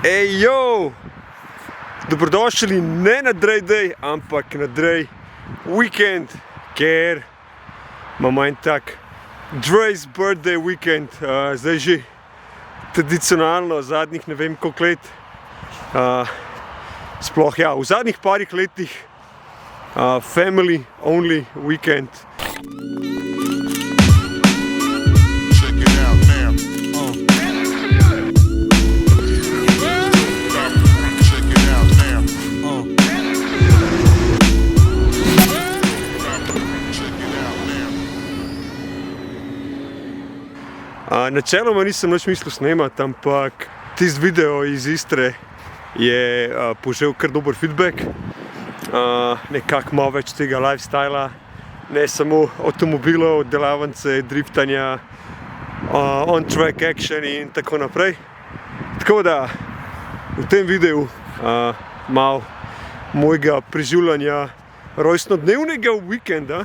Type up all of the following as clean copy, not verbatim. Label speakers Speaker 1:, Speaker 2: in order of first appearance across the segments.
Speaker 1: Ejo, dobrodošli ne na Drej Day, ampak na Drej Weekend, ker imamo en tak Drej's birthday weekend, zdaj že tradicionalno zadnjih ne vem koliko let, sploh ja, v zadnjih parih letih family only weekend. Načeloma nisem nič mislil snemati, ampak tisti video iz Istre je požel kar dober feedback. Nekako malo več tega lifestyla, ne samo avtomobilov, delavnice, driftanja, on-track action in tako naprej. Tako da v tem videu malo mojega preživljanja rojstnodnevnega vikenda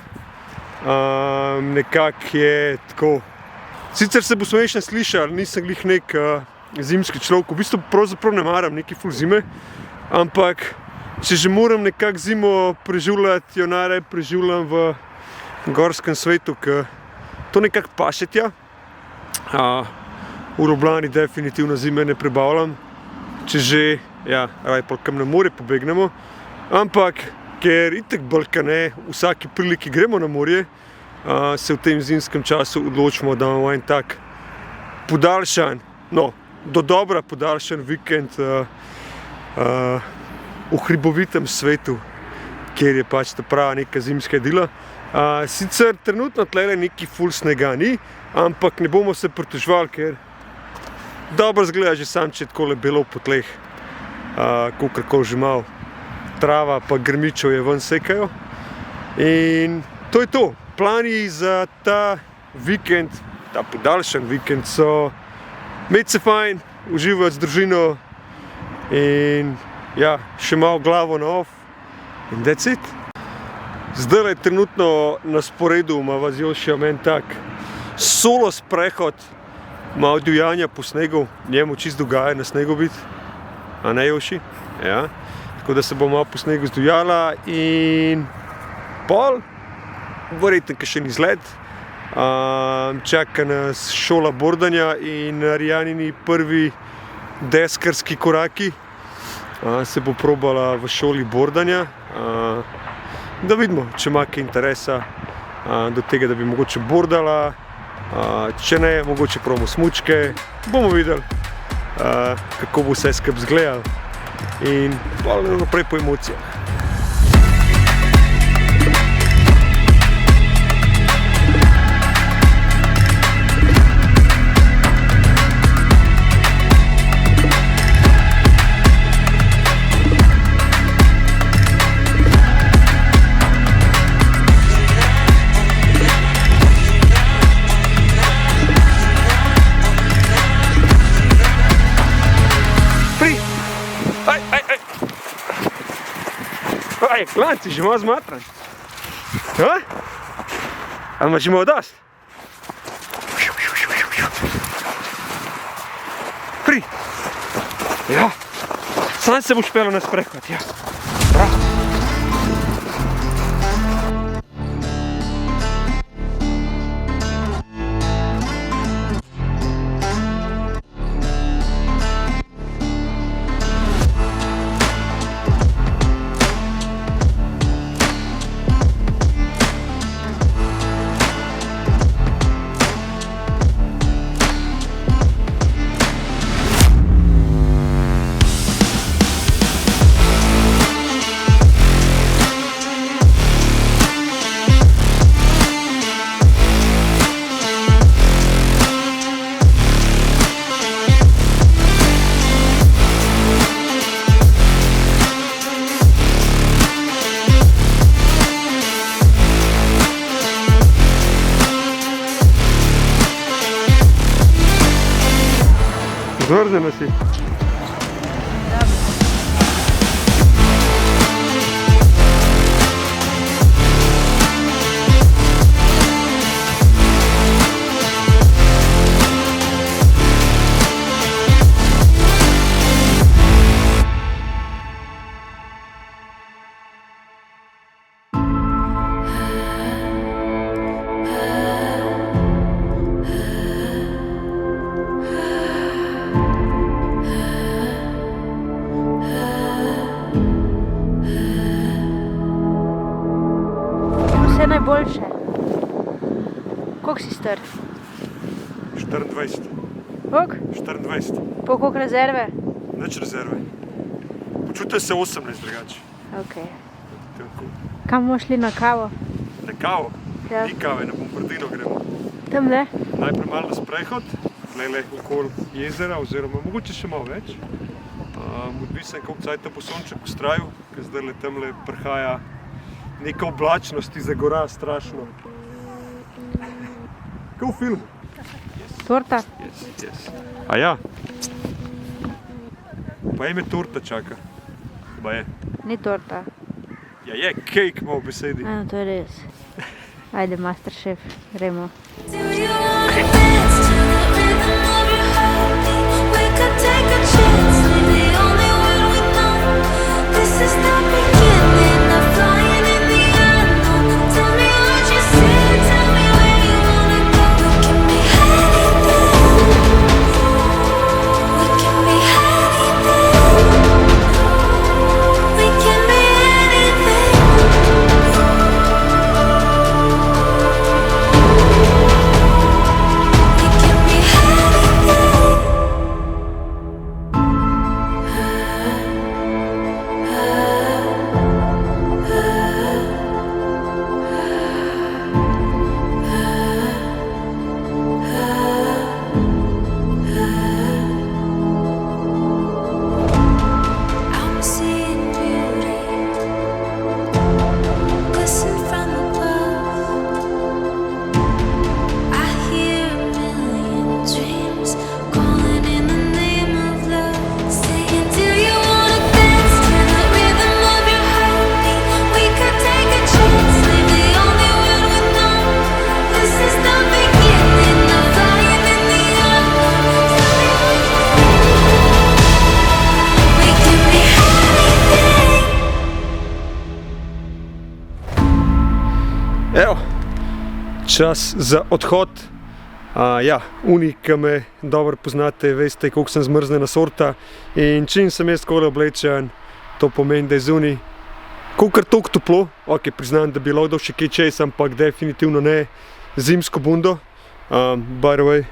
Speaker 1: nekako je tako. Sicer se bo smešno slišal, nisem glih nek zimski človek, v bistvu pravzaprav ne maram neki ful zime, ampak če že moram nekako zimo preživljati, jo najraje preživljam v gorskem svetu, ker to nekako paše tja. V Ljubljani definitivno zime ne prebavljam, če že, ja, raje pa kam na morje pobegnemo, ampak ker itak bolj ne, vsaki priliki gremo na morje, se v tem zimskem času odločimo, da imamo en tak podaljšan, no, dodobra podaljšan vikend v hribovitem svetu, kjer je pač ta prava neka zimska idila. Sicer trenutno tlele neki ful snega ni, ampak ne bomo se pritoževali, ker dobro izgleda že sam, če takole belo po tleh, kakorkoli že malo trava pa grmičev je ven sekajo. In to je to. Plani za ta vikend, ta podaljšan vikend so imeti se fajn, uživati z družino in ja, še malo glavo na off in that's it. Zdaj je trenutno na sporedu imava z Jošijem en tak solo sprehod, malo divjanja po snegu, njemu čisto dogaja na snegu biti, a ne Joši? Ja. Tako da se bo malo po snegu zdivjala in pol. Verjetno še ni izlet, čaka nas šola bordanja in Rijanini prvi deskarski koraki. Se bo probala v šoli bordanja, da vidimo, če ima kaj interesa do tega, da bi mogoče bordala, če ne, mogoče probamo smučke, bomo videli, kako bo vse skupaj izgledalo in bolj naprej po emocijah. Klanci, že malo zmatran. Ali imaš že malo dost? Pri. Ja. Sam se boš pelil na sprehod, ja. Bravo. Zmrzena si.
Speaker 2: boljše. Koliko si star?
Speaker 1: 24.
Speaker 2: Koliko?
Speaker 1: 24.
Speaker 2: Po koliko rezerve?
Speaker 1: Nič rezerve. Počutim se 18 drugače.
Speaker 2: Ok. Kam bomo šli na kavo?
Speaker 1: Na kavo?
Speaker 2: Ja.
Speaker 1: Ni kave, na Bombardino gremo.
Speaker 2: Tam le?
Speaker 1: Najprej malo na sprehod, tlele okoli jezera, oziroma mogoče še malo več. Odvisen koliko cajta bo sonček ustrajal, ker zdajle tamle prihaja neka oblačnost iza gora, strašno. Kot v filmu.
Speaker 2: Torta?
Speaker 1: Yes. A ja. Pa ime torta čaka. Ba je.
Speaker 2: Ni torta.
Speaker 1: Ja je, cake ima v besedi.
Speaker 2: No, to je res. Ajde, Masterchef, gremo.
Speaker 1: Evo, čas za odhod. Ja, oni, ki me dobro poznate, veste, koliko sem zmrznjena sorta. In čim sem jaz takole oblečen, to pomeni, da je zunaj kolikor toliko toplo. Ok, priznam, da bi lahko dal še kaj čez, ampak definitivno ne zimsko bundo. By the way,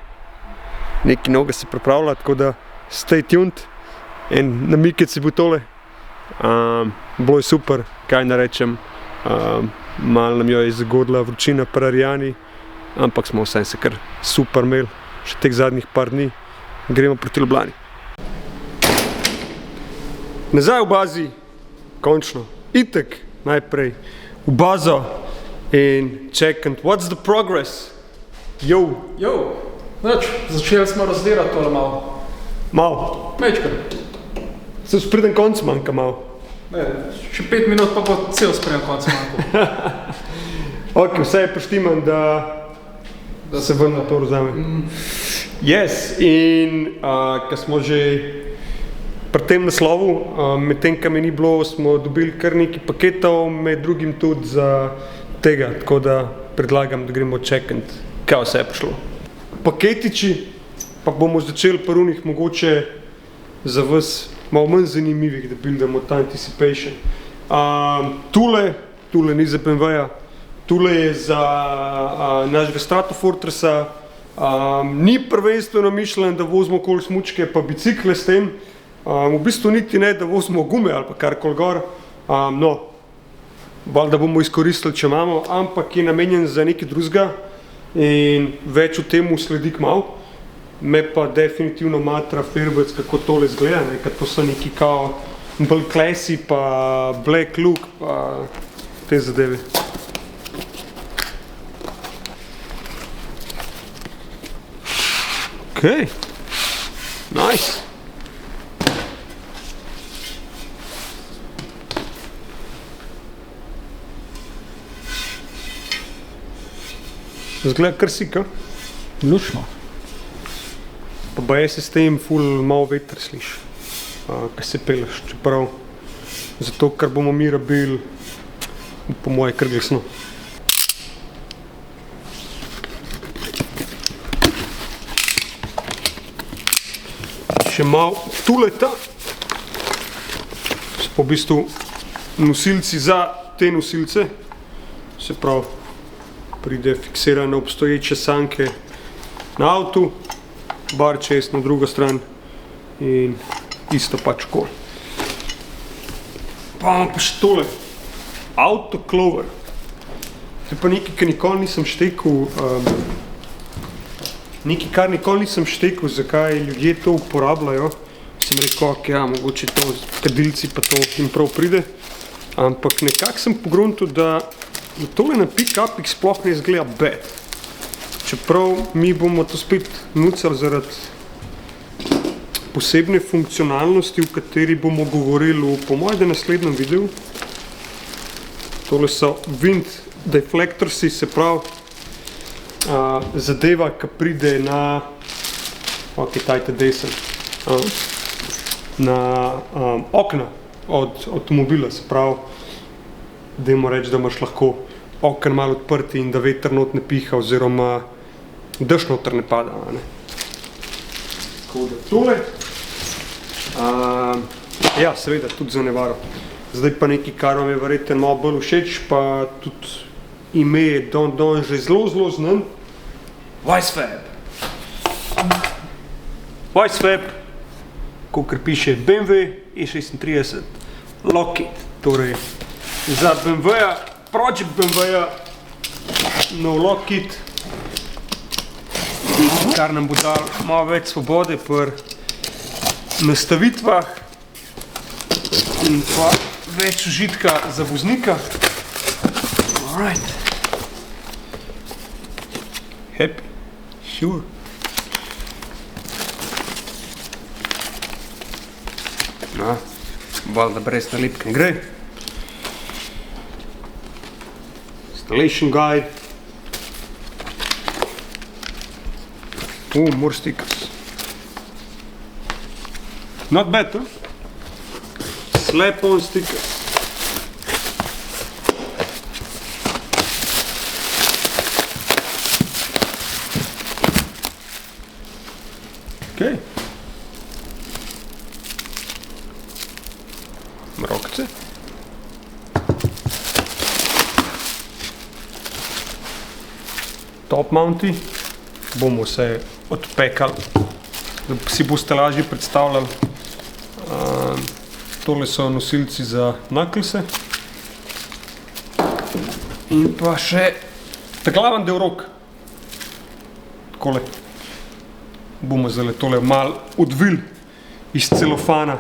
Speaker 1: neki noga se pripravlja, tako da stay tuned. En namikec je bil tole. Bilo je super, kaj narečem. Malo nam jo je zagodila vročina pri Arijani, ampak smo vsem se kar super imeli, še teh zadnjih par dni. Gremo proti Ljubljani. Nazaj v bazi, končno. Itek najprej v bazo in čekant, what's the progress? Yo!
Speaker 3: Nič, začeli smo razdelati tole malo.
Speaker 1: Malo.
Speaker 3: Mečkar.
Speaker 1: Se spreden konc manjka malo.
Speaker 3: Ne, še 5 minut pa bo cel spreden konc manjko.
Speaker 1: Ok, vse je poštiman, da se vrna to vzame. Yes, in ko smo že pri tem naslovu, medtem, ko mi ni bilo, smo dobili kar nekaj paketov, med drugim tudi za tega, tako da predlagam, da gremo čekant, kaj vse je prišlo. Paketiči, pa bomo začeli pri unih mogoče za vas malo manj zanimivih, da buildamo ta anticipation. Tule ni za BMW-ja, tule je za našega Stratofortressa. Ni prvenstveno mišljen, da vozimo okoli smučke pa bicikle s tem. V bistvu niti ne, da vozimo gume ali pa karkoli gor. No, valjda bomo izkoristili, če imamo, ampak je namenjen za nekaj drugega in več o temu sledi kmalu. Me pa definitivno matra Fairburns, kako tole izgleda, ker to so neki kao bolj classy pa black look pa te zadeve. Ok, nice. Zgleda kar si, ka?
Speaker 3: Lučno.
Speaker 1: Pa baje se s tem ful malo veter sliši, ko se peleš, čeprav zato, ker bomo mi rabili, po moje, kar glasno. Še malo tuleta, so pa v bistvu nosilci za te nosilce, se pravi pride fiksiran na obstoječe sanke na avtu, bar čez na drugo stran in isto pač kol. Pa imamo pa še tole, autoclover. To je pa nekaj, kar nikoli nisem štekal, zakaj ljudje to uporabljajo. Sem rekel, ok, ja, mogoče to kadilci pa to jim prav pride. Ampak nekako sem pogruntil, da tole na pick-upih sploh ne izgleda bad. Čeprav mi bomo to spet nucali zaradi posebne funkcionalnosti, v kateri bomo govorili po mojem naslednjem videu. Tole so wind deflectorsi, se pravi zadeva, ki pride na, ok, tajte desen, na okna od avtomobila, se pravi, dajmo reči, da imaš lahko okna malo odprti in da veter not ne piha oziroma dež noter ne pada. Tako da tole. Ja, seveda, tudi za nevaro. Zdaj pa nekaj, kar vam je verjetno malo bolj všeč, pa tudi ime je don že zelo znan. Wisefab. Wisefab, kakor piše BMW E36 Lockheed. Torej, za BMW-ja, projekt BMW-ja, nov Lockheed, kar nam bo dal malo več svobode pri nastavitvah in pa več užitka za voznika. Alright. Happy? Sure. No, valjda brez nalepke ne gre. Installation guide. More stickers. Not bad, huh? Slap-on stickers. Okay. Rokce. Top mounti. Bomo vse odpekali, da si boste lažje predstavljali. Tole so nosilci za knucklese. In pa še glaven del rok. Takole. Bomo zdaj tole malo odvili iz celofana.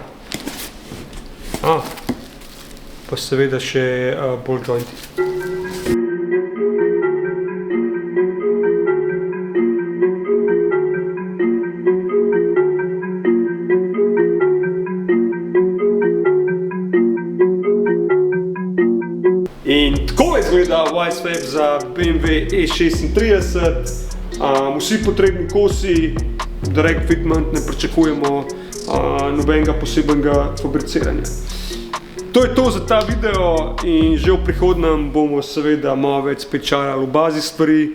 Speaker 1: Pa seveda še ball jointi. In tako izgleda Wisefab za BMW E36. Vsi potrebni kosi, direct fitment, ne pričakujemo nobenega posebnega fabriciranja. To je to za ta video in že v prihodnjem bomo seveda malo več spet čarali v bazi stvari,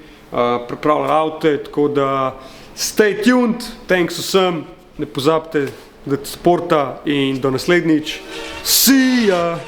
Speaker 1: pripravljali avte, tako da stay tuned, thanks vsem, ne pozabite dati supporta in do naslednjič. See ya!